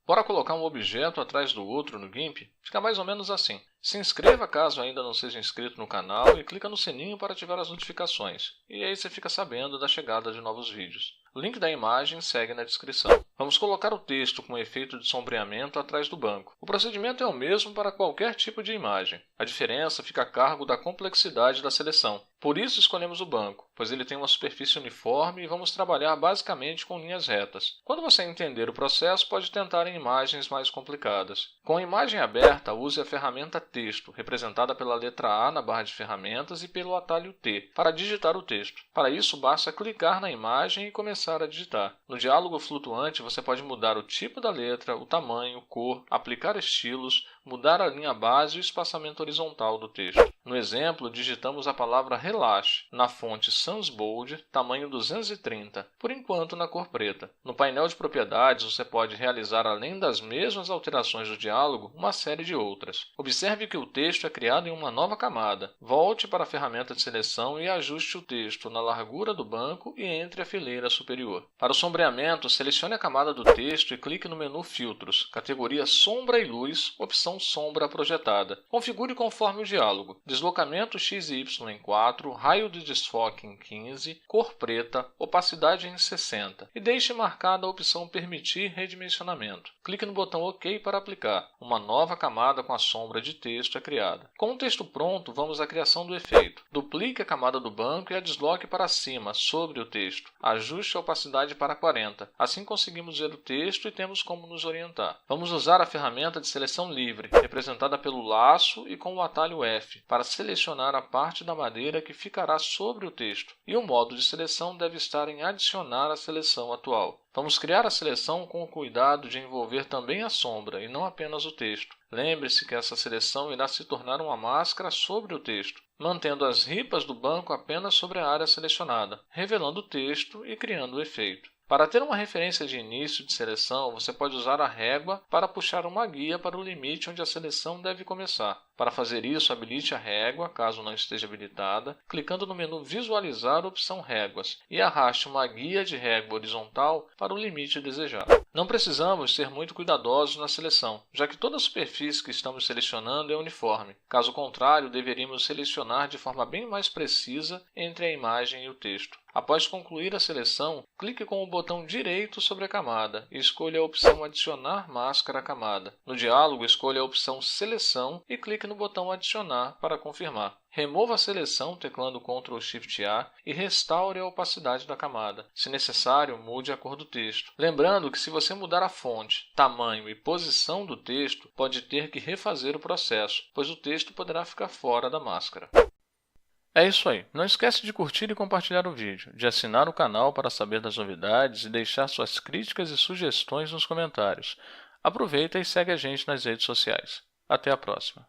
Bora colocar um objeto atrás do outro no GIMP? Fica mais ou menos assim. Se inscreva caso ainda não seja inscrito no canal e clica no sininho para ativar as notificações. E aí você fica sabendo da chegada de novos vídeos. O link da imagem segue na descrição. Vamos colocar o texto com efeito de sombreamento atrás do banco. O procedimento é o mesmo para qualquer tipo de imagem. A diferença fica a cargo da complexidade da seleção. Por isso escolhemos o banco, pois ele tem uma superfície uniforme e vamos trabalhar basicamente com linhas retas. Quando você entender o processo, pode tentar em imagens mais complicadas. Com a imagem aberta, use a ferramenta Texto, representada pela letra A na barra de ferramentas e pelo atalho T, para digitar o texto. Para isso, basta clicar na imagem e começar a digitar. No diálogo flutuante, você pode mudar o tipo da letra, o tamanho, cor, aplicar estilos, mudar a linha base e o espaçamento horizontal do texto. No exemplo, digitamos a palavra relaxe na fonte Sans Bold, tamanho 230, por enquanto na cor preta. No painel de propriedades, você pode realizar, além das mesmas alterações do diálogo, uma série de outras. Observe que o texto é criado em uma nova camada. Volte para a ferramenta de seleção e ajuste o texto na largura do banco e entre a fileira superior. Para o sombreamento, selecione a camada do texto e clique no menu Filtros, categoria Sombra e Luz, opção Sombra projetada. Configure conforme o diálogo. Deslocamento X e Y em 4, raio de desfoque em 15, cor preta, opacidade em 60 e deixe marcada a opção Permitir redimensionamento. Clique no botão OK para aplicar. Uma nova camada com a sombra de texto é criada. Com o texto pronto, vamos à criação do efeito. Duplique a camada do banco e a desloque para cima, sobre o texto. Ajuste a opacidade para 40. Assim conseguimos ver o texto e temos como nos orientar. Vamos usar a ferramenta de seleção livre, representada pelo laço e com o atalho F, para selecionar a parte da madeira que ficará sobre o texto. E o modo de seleção deve estar em adicionar a seleção atual. Vamos criar a seleção com o cuidado de envolver também a sombra e não apenas o texto. Lembre-se que essa seleção irá se tornar uma máscara sobre o texto, mantendo as ripas do banco apenas sobre a área selecionada, revelando o texto e criando o efeito. Para ter uma referência de início de seleção, você pode usar a régua para puxar uma guia para o limite onde a seleção deve começar. Para fazer isso, habilite a régua, caso não esteja habilitada, clicando no menu Visualizar, opção Réguas, e arraste uma guia de régua horizontal para o limite desejado. Não precisamos ser muito cuidadosos na seleção, já que toda a superfície que estamos selecionando é uniforme. Caso contrário, deveríamos selecionar de forma bem mais precisa entre a imagem e o texto. Após concluir a seleção, clique com o botão direito sobre a camada e escolha a opção Adicionar máscara à camada. No diálogo, escolha a opção Seleção e clique no botão Adicionar para confirmar. Remova a seleção teclando Ctrl Shift A e restaure a opacidade da camada. Se necessário, mude a cor do texto. Lembrando que se você mudar a fonte, tamanho e posição do texto, pode ter que refazer o processo, pois o texto poderá ficar fora da máscara. É isso aí. Não esquece de curtir e compartilhar o vídeo, de assinar o canal para saber das novidades e deixar suas críticas e sugestões nos comentários. Aproveita e segue a gente nas redes sociais. Até a próxima!